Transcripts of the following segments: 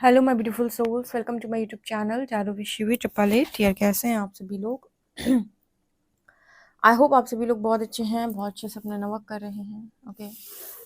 Hello my beautiful souls, welcome to my YouTube channel Charu Vishwi triple 8। यार कैसे हैं आप सभी लोग? आई होप आप सभी लोग बहुत अच्छे हैं, बहुत अच्छे से अपना वर्क कर रहे हैं। ओके,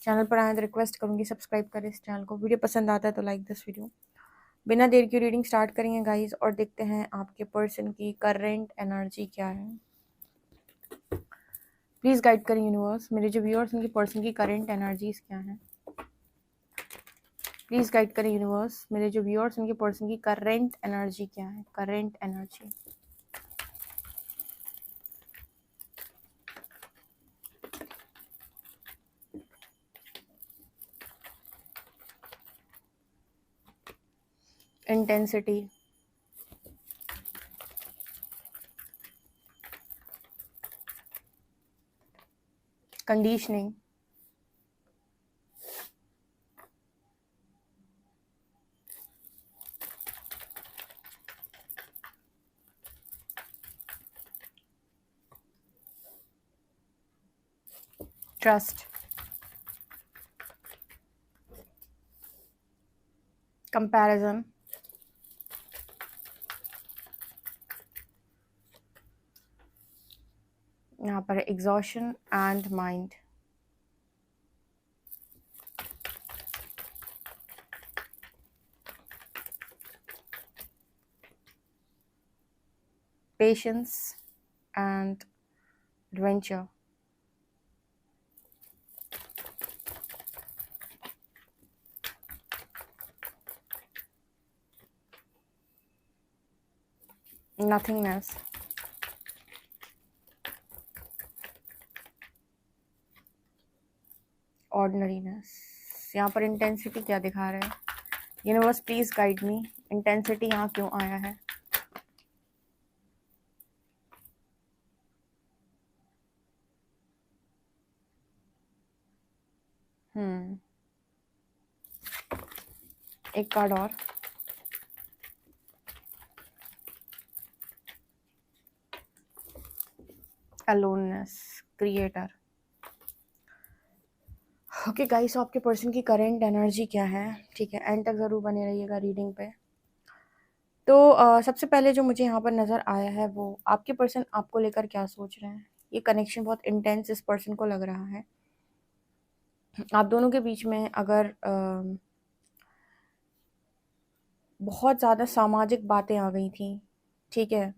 चैनल पर आए तो रिक्वेस्ट करूंगी सब्सक्राइब करें इस चैनल को। वीडियो पसंद आता है तो लाइक दिस वीडियो। बिना देर की रीडिंग स्टार्ट करेंगे गाइस और देखते हैं आपके पर्सन की करंट एनर्जी क्या है। प्लीज गाइड करें यूनिवर्स, मेरे जो व्यूअर्स उनके पर्सन की करंट एनर्जीज क्या है। प्लीज गाइड करें यूनिवर्स, मेरे जो व्यूअर्स उनके पर्सन की करंट एनर्जी क्या है। Current energy, intensity, conditioning, trust, comparison, यहाँ पर exhaustion and mind, patience and adventure, nothingness, ordinariness. यहाँ पर इंटेंसिटी क्या दिखा रहा है universe? Please guide me, intensity यहाँ क्यों आया है? एक कार्ड और, अलोननेस, क्रिएटर। ओके गाइस, आपके पर्सन की करंट एनर्जी क्या है? ठीक है, एंड तक ज़रूर बने रहिएगा रीडिंग पे। तो सबसे पहले जो मुझे यहाँ पर नज़र आया है वो आपके पर्सन आपको लेकर क्या सोच रहे हैं। ये कनेक्शन बहुत इंटेंस इस पर्सन को लग रहा है। आप दोनों के बीच में अगर बहुत ज़्यादा सामाजिक बातें आ गई थी, ठीक है,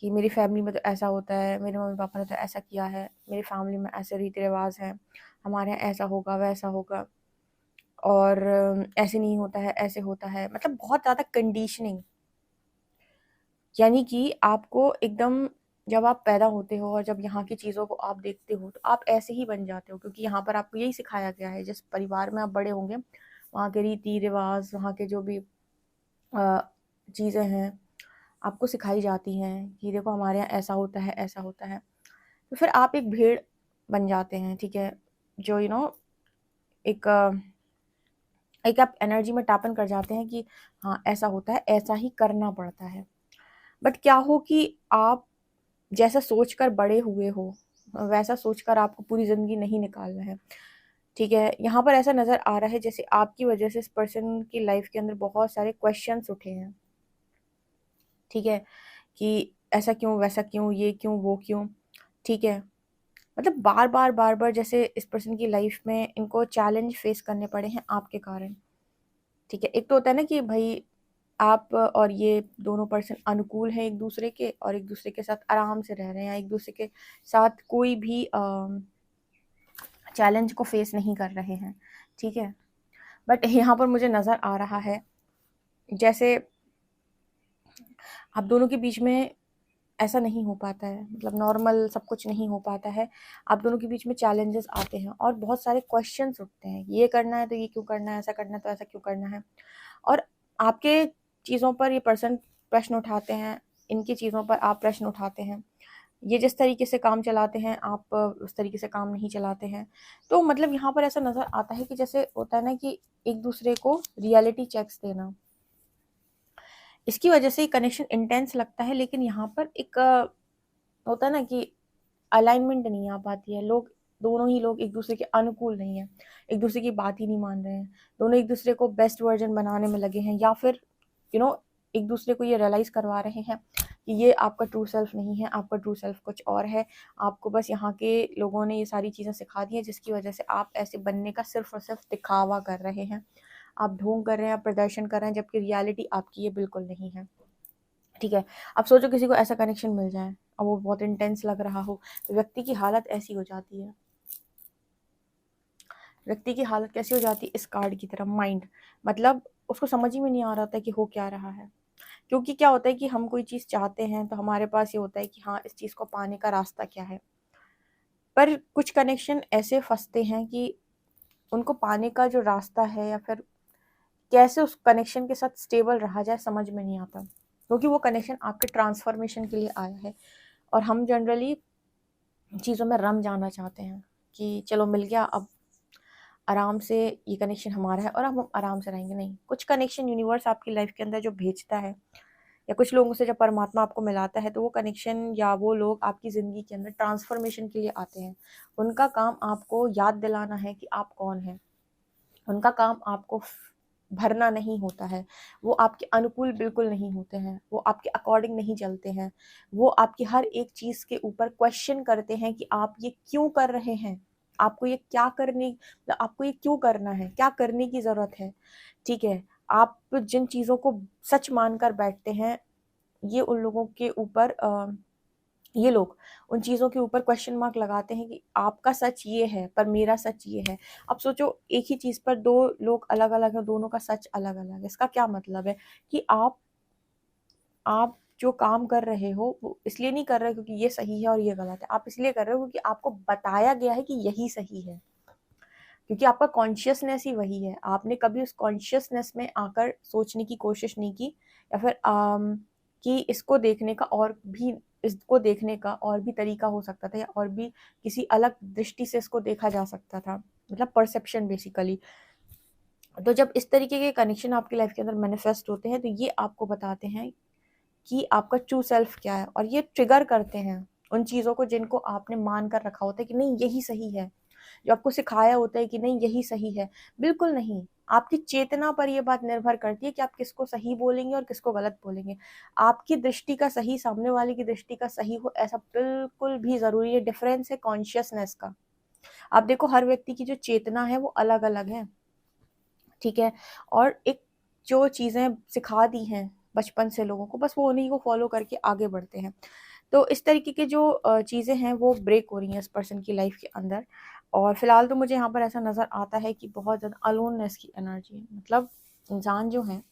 कि मेरी फैमिली में तो ऐसा होता है, मेरे मम्मी पापा ने तो ऐसा किया है, मेरी फैमिली में ऐसे रीति रिवाज हैं, हमारे यहाँ ऐसा होगा वैसा होगा, और ऐसे नहीं होता है ऐसे होता है, मतलब बहुत ज़्यादा कंडीशनिंग। यानी कि आपको एकदम, जब आप पैदा होते हो और जब यहाँ की चीज़ों को आप देखते हो तो आप ऐसे ही बन जाते हो, क्योंकि यहाँ पर आपको यही सिखाया गया है। जिस परिवार में आप बड़े होंगे वहाँ के रीति रिवाज, वहाँ के जो भी चीज़ें हैं आपको सिखाई जाती हैं कि देखो हमारे यहाँ ऐसा होता है ऐसा होता है। तो फिर आप एक भेड़ बन जाते हैं, ठीक है, जो एक एक आप एनर्जी में टापन कर जाते हैं कि हाँ ऐसा होता है, ऐसा ही करना पड़ता है। बट क्या हो कि आप जैसा सोचकर बड़े हुए हो वैसा सोचकर आपको पूरी ज़िंदगी नहीं निकालना है, ठीक है। यहाँ पर ऐसा नज़र आ रहा है जैसे आपकी वजह से इस पर्सन की लाइफ के अंदर बहुत सारे क्वेश्चंस उठे हैं, ठीक है, कि ऐसा क्यों वैसा क्यों, ये क्यों वो क्यों, ठीक है। मतलब बार बार जैसे इस पर्सन की लाइफ में इनको चैलेंज फेस करने पड़े हैं आपके कारण, ठीक है। एक तो होता है ना कि भाई आप और ये दोनों पर्सन अनुकूल हैं एक दूसरे के, और एक दूसरे के साथ आराम से रह रहे हैं, एक दूसरे के साथ कोई भी चैलेंज को फेस नहीं कर रहे हैं, ठीक है। बट यहाँ पर मुझे नज़र आ रहा है जैसे आप दोनों के बीच में ऐसा नहीं हो पाता है, मतलब नॉर्मल सब कुछ नहीं हो पाता है। आप दोनों के बीच में चैलेंजेस आते हैं और बहुत सारे क्वेश्चंस उठते हैं, ये करना है तो ये क्यों करना है, ऐसा करना है तो ऐसा क्यों करना है। और आपके चीज़ों पर ये पर्सन प्रश्न उठाते हैं, इनकी चीज़ों पर आप प्रश्न उठाते हैं। ये जिस तरीके से काम चलाते हैं आप उस तरीके से काम नहीं चलाते हैं। तो मतलब यहाँ पर ऐसा नज़र आता है कि जैसे होता है ना कि एक दूसरे को रियलिटी चेक्स देना, इसकी वजह से कनेक्शन इंटेंस लगता है। लेकिन यहाँ पर एक होता है ना कि अलाइनमेंट नहीं आ पाती है, लोग दोनों ही लोग एक दूसरे के अनुकूल नहीं है, एक दूसरे की बात ही नहीं मान रहे हैं, दोनों एक दूसरे को बेस्ट वर्जन बनाने में लगे हैं, या फिर एक दूसरे को ये रियलाइज़ करवा रहे हैं कि ये आपका ट्रू सेल्फ नहीं है, आपका ट्रू सेल्फ कुछ और है। आपको बस यहाँ के लोगों ने ये सारी चीज़ें सिखा दी हैं, जिसकी वजह से आप ऐसे बनने का सिर्फ और सिर्फ दिखावा कर रहे हैं, आप ढोंग कर रहे हैं, आप प्रदर्शन कर रहे हैं, जबकि रियलिटी आपकी ये बिल्कुल नहीं है। ठीक है, अब सोचो किसी को ऐसा कनेक्शन मिल जाए और वो बहुत इंटेंस लग रहा हो, तो व्यक्ति की हालत ऐसी हो जाती है। व्यक्ति की हालत कैसी हो जाती है? इस कार्ड की तरह, माइंड, मतलब उसको समझ ही में नहीं आ रहा था कि हो क्या रहा है। क्योंकि क्या होता है कि हम कोई चीज़ चाहते हैं तो हमारे पास ये होता है कि हाँ, इस चीज़ को पाने का रास्ता क्या है। पर कुछ कनेक्शन ऐसे फंसते हैं कि उनको पाने का जो रास्ता है या फिर कैसे उस कनेक्शन के साथ स्टेबल रहा जाए समझ में नहीं आता, क्योंकि वो कनेक्शन आपके ट्रांसफॉर्मेशन के लिए आया है। और हम जनरली चीज़ों में रम जाना चाहते हैं कि चलो मिल गया, अब आराम से ये कनेक्शन हमारा है और हम आराम से रहेंगे। नहीं, कुछ कनेक्शन यूनिवर्स आपकी लाइफ के अंदर जो भेजता है, या कुछ लोगों से जब परमात्मा आपको मिलाता है, तो वो कनेक्शन या वो लोग आपकी ज़िंदगी के अंदर ट्रांसफॉर्मेशन के लिए आते हैं। उनका काम आपको याद दिलाना है कि आप कौन हैं। उनका काम आपको भरना नहीं होता है। वो आपके अनुकूल बिल्कुल नहीं होते हैं, वो आपके अकॉर्डिंग नहीं चलते हैं। वो आपकी हर एक चीज़ के ऊपर क्वेश्चन करते हैं कि आप ये क्यों कर रहे हैं, आपको ये क्या करने, आपको ये क्यों करना है, क्या करने की ज़रूरत है। ठीक है, आप जिन चीज़ों को सच मानकर बैठते हैं, ये उन लोगों के ऊपर ये लोग उन चीज़ों के ऊपर क्वेश्चन मार्क लगाते हैं कि आपका सच ये है पर मेरा सच ये है। अब सोचो, एक ही चीज़ पर दो लोग अलग-अलग हैं, दोनों का सच अलग-अलग है। इसका क्या मतलब है कि आप जो काम कर रहे हो वो इसलिए नहीं कर रहे क्योंकि ये सही है और ये गलत है। आप इसलिए कर रहे हो क्योंकि आपको बताया गया है कि यही सही है। क्योंकि आपका कॉन्शियसनेस ही वही है। आपने कभी उस कॉन्शियसनेस में आकर सोचने की कोशिश नहीं की, या फिर कि इसको देखने का और भी तरीका हो सकता था, या और भी किसी अलग दृष्टि से इसको देखा जा सकता था, मतलब परसेप्शन बेसिकली। तो जब इस तरीके के कनेक्शन आपकी लाइफ के अंदर मैनिफेस्ट होते हैं, तो ये आपको बताते हैं कि आपका ट्रू सेल्फ क्या है, और ये ट्रिगर करते हैं उन चीज़ों को जिनको आपने मान कर रखा होता है कि नहीं यही सही है, जो आपको सिखाया होता है कि नहीं यही सही है। बिल्कुल नहीं, आपकी चेतना पर ये बात निर्भर करती है कि आप किसको सही बोलेंगे और किसको गलत बोलेंगे। आपकी दृष्टि का सही सामने वाले की दृष्टि का सही हो, ऐसा बिल्कुल भी ज़रूरी है। डिफरेंस है कॉन्शियसनेस का। आप देखो, हर व्यक्ति की जो चेतना है वो अलग-अलग है, ठीक है? और एक जो चीज़ें सिखा दी हैं बचपन से लोगों को, बस वो उन्हीं को फॉलो करके आगे बढ़ते हैं। तो इस तरीके की जो चीज़ें हैं वो ब्रेक हो रही हैं इस पर्सन की लाइफ के अंदर। और फिलहाल तो मुझे यहाँ पर ऐसा नज़र आता है कि बहुत ज़्यादा अलोननेस की एनर्जी है। मतलब इंसान जो हैं,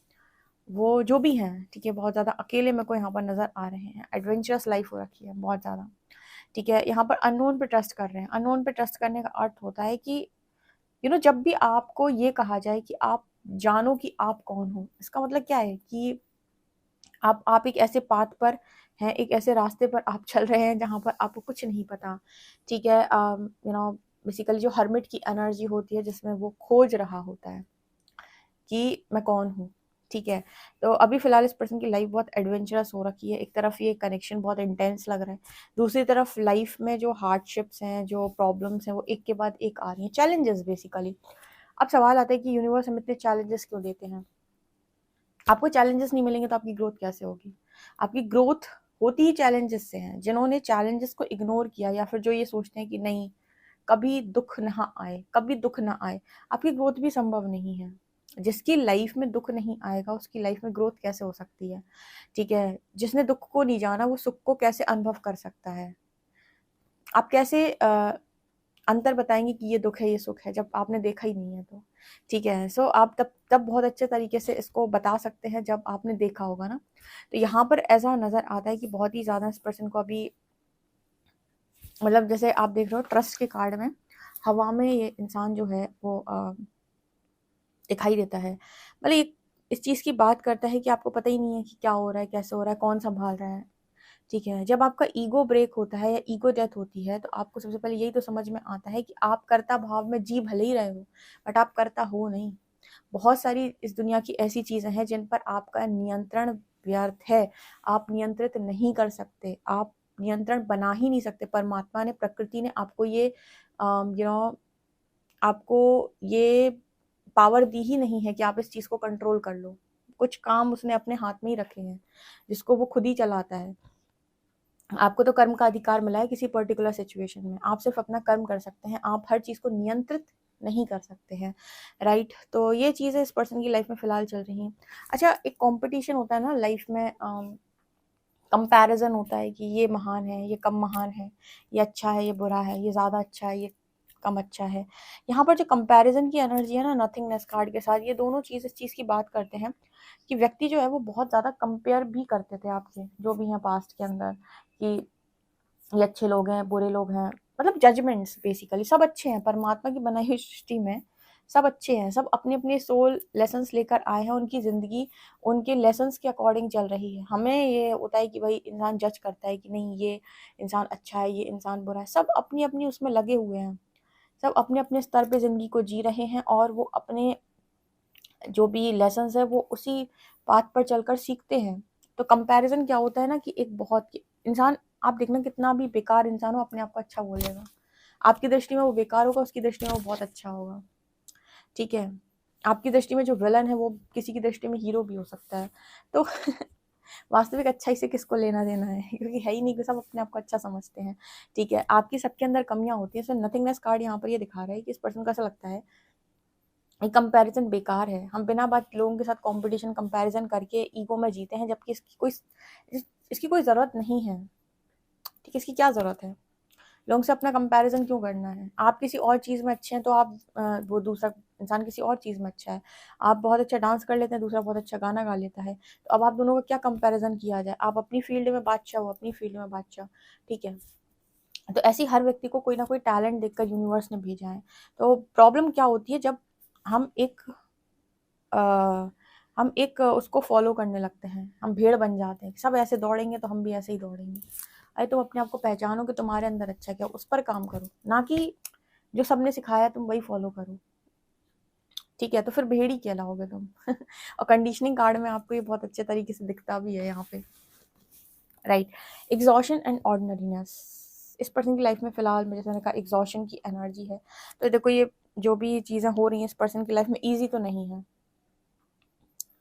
वो जो भी हैं, ठीक है, बहुत ज़्यादा अकेले मेरे को यहाँ पर नज़र आ रहे हैं। एडवेंचरस लाइफ हो रखी है बहुत ज़्यादा, ठीक है? यहाँ पर अननोन पे ट्रस्ट कर रहे हैं। अननोन पे ट्रस्ट करने का अर्थ होता है कि जब भी आपको ये कहा जाए कि आप जानो कि आप कौन हो, इसका मतलब क्या है कि आप एक ऐसे पाथ पर हैं, एक ऐसे रास्ते पर आप चल रहे हैं जहाँ पर आपको कुछ नहीं पता, ठीक है? बेसिकली जो हर्मिट की एनर्जी होती है, जिसमें वो खोज रहा होता है कि मैं कौन हूँ, ठीक है? तो अभी फ़िलहाल इस पर्सन की लाइफ़ बहुत एडवेंचरस हो रखी है। एक तरफ ये कनेक्शन बहुत इंटेंस लग रहा है, दूसरी तरफ लाइफ़ में जो हार्डशिप्स हैं, जो प्रॉब्लम्स हैं, वो एक के बाद एक आ रही हैं, चैलेंजेस बेसिकली। अब सवाल आता है कि यूनिवर्स हमें इतने चैलेंजेस क्यों देते हैं? आपको चैलेंजेस नहीं मिलेंगे तो आपकी ग्रोथ कैसे होगी? आपकी ग्रोथ होती ही चैलेंजेस से है। जिन्होंने चैलेंजेस को इग्नोर किया, या फिर जो ये सोचते हैं कि नहीं, कभी दुःख ना आए, कभी दुःख ना आए, आपकी ग्रोथ भी संभव नहीं है। जिसकी लाइफ में दुःख नहीं आएगा, उसकी लाइफ में ग्रोथ कैसे हो सकती है? ठीक है? जिसने दुःख को नहीं जाना, वो सुख को कैसे अनुभव कर सकता है? आप कैसे अंतर बताएँगे कि ये दुःख है, ये सुख है, जब आपने देखा ही नहीं है तो, ठीक है? सो आप तब तब बहुत अच्छे तरीके से इसको बता सकते हैं जब आपने देखा होगा ना। तो यहाँ पर ऐसा नज़र आता है कि बहुत ही ज़्यादा इस पर्सन को अभी, मतलब जैसे आप देख रहे हो ट्रस्ट के कार्ड में, हवा में ये इंसान जो है वो दिखाई देता है। मतलब ये इस चीज़ की बात करता है कि आपको पता ही नहीं है कि क्या हो रहा है, कैसे हो रहा है, कौन सँभाल रहा है। ठीक है, जब आपका ईगो ब्रेक होता है या ईगो डेथ होती है, तो आपको सबसे पहले यही तो समझ में आता है कि आप कर्ता भाव में जी भले ही रहे हो, बट आप कर्ता हो नहीं। बहुत सारी इस दुनिया की ऐसी चीज़ें हैं जिन पर आपका नियंत्रण व्यर्थ है। आप नियंत्रित नहीं कर सकते, आप नियंत्रण बना ही नहीं सकते। परमात्मा ने, प्रकृति ने आपको ये आपको ये पावर दी ही नहीं है कि आप इस चीज़ को कंट्रोल कर लो। कुछ काम उसने अपने हाथ में ही रखे हैं जिसको वो खुद ही चलाता है। आपको तो कर्म का अधिकार मिला है किसी पर्टिकुलर सिचुएशन में, आप सिर्फ अपना कर्म कर सकते हैं, आप हर चीज़ को नियंत्रित नहीं कर सकते हैं, राइट। तो ये चीज़ें इस पर्सन की लाइफ में फ़िलहाल चल रही हैं। अच्छा, एक कॉम्पिटिशन होता है ना लाइफ में, कंपैरिजन होता है कि ये महान है, ये कम महान है, ये अच्छा है, ये बुरा है, ये ज़्यादा अच्छा है, ये कम अच्छा है। यहाँ पर जो कंपैरिजन की एनर्जी है ना नथिंगनेस कार्ड के साथ, ये दोनों चीज़ इस चीज़ की बात करते हैं कि व्यक्ति जो है वो बहुत ज़्यादा कंपेयर भी करते थे आपसे, जो भी हैं पास्ट के अंदर, कि ये अच्छे लोग हैं, बुरे लोग हैं, मतलब जजमेंट्स बेसिकली। सब अच्छे हैं, परमात्मा की बनाई हुई सृष्टि में सब अच्छे हैं, सब अपने अपने सोल लेसन्स लेकर आए हैं, उनकी ज़िंदगी उनके लेसन्स के अकॉर्डिंग चल रही है। हमें ये होता है कि भाई इंसान जज करता है कि नहीं ये इंसान अच्छा है, ये इंसान बुरा है, सब अपनी अपनी उसमें लगे हुए हैं, सब अपने अपने स्तर पे ज़िंदगी को जी रहे हैं, और वो अपने जो भी लेसन्स है वो उसी पाथ पर चलकर सीखते हैं। तो कंपैरिजन क्या होता है ना कि एक बहुत इंसान, आप देखना कितना भी बेकार इंसान हो अपने आप को अच्छा बोलेगा, आपकी दृष्टि में वो बेकार होगा, उसकी दृष्टि में वो बहुत अच्छा होगा, ठीक है। आपकी दृष्टि में जो विलन है वो किसी की दृष्टि में हीरो भी हो सकता है। तो वास्तविक अच्छाई से किसको लेना देना है, क्योंकि है ही नहीं कि सब अपने आप को अच्छा समझते हैं, ठीक है। आपकी सबके अंदर कमियां होती हैं। सो नथिंगनेस कार्ड यहाँ पर ये दिखा रहा है कि इस पर्सन को ऐसा लगता है ये कंपैरिजन बेकार है, हम बिना बात लोगों के साथ कंपटीशन कंपैरिजन करके ईगो में जीते हैं, जबकि इसकी कोई ज़रूरत नहीं है, ठीक है। इसकी क्या ज़रूरत है, लोगों से अपना कंपैरिजन क्यों करना है। आप किसी और चीज़ में अच्छे हैं तो आप वो दूसरा इंसान किसी और चीज़ में अच्छा है। आप बहुत अच्छा डांस कर लेते हैं, दूसरा बहुत अच्छा गाना गा लेता है, तो अब आप दोनों का क्या कंपैरिजन किया जाए। आप अपनी फील्ड में बादशाह हो, अपनी फील्ड में बादशाह, ठीक है। तो ऐसी हर व्यक्ति को कोई ना कोई टैलेंट देकर यूनिवर्स ने भेजा है। तो प्रॉब्लम क्या होती है जब हम एक उसको फॉलो करने लगते हैं, हम भेड़ बन जाते हैं, सब ऐसे दौड़ेंगे तो हम भी ऐसे ही दौड़ेंगे। अरे तुम अपने आप को पहचानो कि तुम्हारे अंदर अच्छा क्या, उस पर काम करो, ना कि जो सबने सिखाया तुम वही फॉलो करो, ठीक है। तो फिर भेड़ ही कहलाओगे तुम। और कंडीशनिंग कार्ड में आपको ये बहुत अच्छे तरीके से दिखता भी है यहाँ पे, राइट। एग्जॉशन एंड ऑर्डिनरीनेस, इस पर्सन की लाइफ में फिलहाल मुझे मैंने कहा एग्जॉशन की एनर्जी है। तो देखो ये जो भी चीज़ें हो रही हैं इस पर्सन की लाइफ में ईजी तो नहीं है,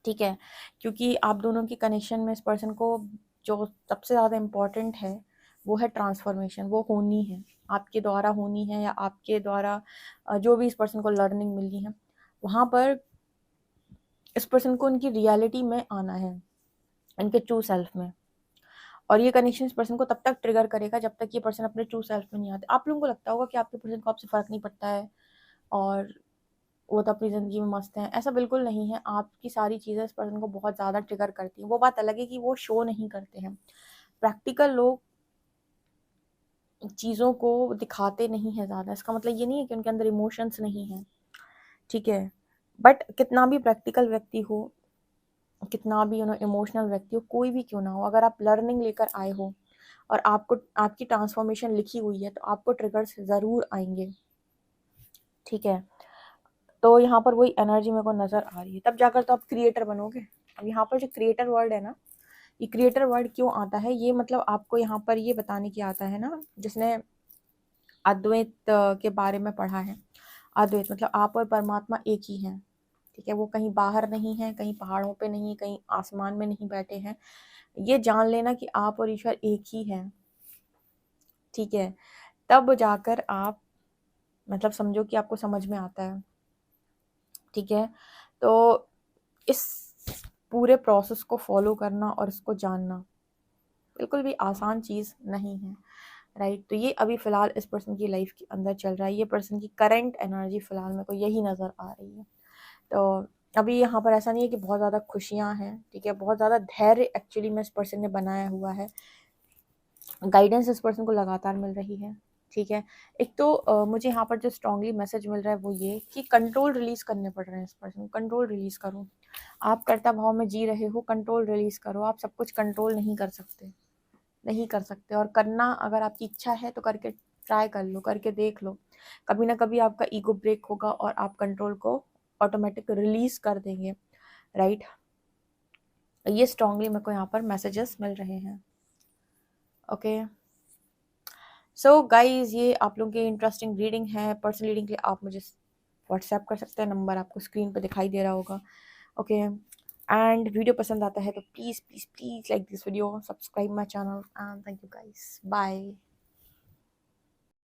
ठीक है, क्योंकि आप दोनों की कनेक्शन में इस पर्सन को जो सबसे ज़्यादा इम्पॉर्टेंट है वो है ट्रांसफॉर्मेशन, वो होनी है, आपके द्वारा होनी है, या आपके द्वारा जो भी इस पर्सन को लर्निंग मिली है वहाँ पर इस पर्सन को उनकी रियलिटी में आना है, इनके ट्रू सेल्फ में। और ये कनेक्शन इस पर्सन को तब तक ट्रिगर करेगा जब तक ये पर्सन अपने ट्रू सेल्फ में नहीं आते। आप लोगों को लगता होगा कि आपके पर्सन को आपसे फ़र्क नहीं पड़ता है और वो तो अपनी ज़िंदगी में मस्त हैं, ऐसा बिल्कुल नहीं है। आपकी सारी चीज़ें इस पर्सन को बहुत ज़्यादा ट्रिगर करती हैं। वो बात अलग है कि वो शो नहीं करते हैं। प्रैक्टिकल लोग चीज़ों को दिखाते नहीं हैं ज़्यादा, इसका मतलब ये नहीं है कि उनके अंदर इमोशंस नहीं हैं, ठीक है। बट कितना भी प्रैक्टिकल व्यक्ति हो, कितना भी इमोशनल व्यक्ति हो, कोई भी क्यों ना हो, अगर आप लर्निंग लेकर आए हो और आपको आपकी ट्रांसफॉर्मेशन लिखी हुई है तो आपको ट्रिगर्स ज़रूर आएंगे, ठीक है। तो यहाँ पर वही एनर्जी मेरे को नज़र आ रही है, तब जाकर तो आप क्रिएटर बनोगे। अब यहाँ पर जो क्रिएटर वर्ड है ना, ये क्रिएटर वर्ड क्यों आता है, ये मतलब आपको यहाँ पर ये बताने की आता है ना, जिसने अद्वैत के बारे में पढ़ा है। अद्वैत मतलब आप और परमात्मा एक ही हैं, ठीक है। वो कहीं बाहर नहीं है, कहीं पहाड़ों पे नहीं, कहीं आसमान में नहीं बैठे हैं। ये जान लेना कि आप और ईश्वर एक ही हैं, ठीक है। तब जाकर आप मतलब समझो कि आपको समझ में आता है, ठीक है। तो इस पूरे प्रोसेस को फॉलो करना और इसको जानना बिल्कुल भी आसान चीज़ नहीं है, राइट। तो ये अभी फ़िलहाल इस पर्सन की लाइफ के अंदर चल रहा है, ये पर्सन की करंट एनर्जी फ़िलहाल मेरे को यही नज़र आ रही है। तो अभी यहाँ पर ऐसा नहीं है कि बहुत ज़्यादा खुशियाँ हैं, ठीक है, बहुत ज़्यादा धैर्य एक्चुअली में इस पर्सन ने बनाया हुआ है, गाइडेंस इस पर्सन को लगातार मिल रही है, ठीक है। एक तो मुझे यहाँ पर जो स्ट्रांगली मैसेज मिल रहा है वो ये कि कंट्रोल रिलीज़ करने पड़ रहे हैं इस पर्सन को। कंट्रोल रिलीज़ करो, आप कर्ता भाव में जी रहे हो, कंट्रोल रिलीज़ करो। आप सब कुछ कंट्रोल नहीं कर सकते, नहीं कर सकते, और करना अगर आपकी इच्छा है तो करके ट्राई कर लो, करके देख लो। कभी ना कभी आपका ईगो ब्रेक होगा और आप कंट्रोल को ऑटोमेटिक रिलीज़ कर देंगे, राइट। ये स्ट्रांगली मेरे को यहाँ पर मैसेजेस मिल रहे हैं, ओके। सो गाइज, ये आप लोगों की इंटरेस्टिंग रीडिंग है। पर्सनल रीडिंग के लिए आप मुझे व्हाट्सएप कर सकते हैं, नंबर आपको स्क्रीन पर दिखाई दे रहा होगा। ओके, एंड वीडियो पसंद आता है तो please please please like this video, subscribe my channel, and thank you guys, bye.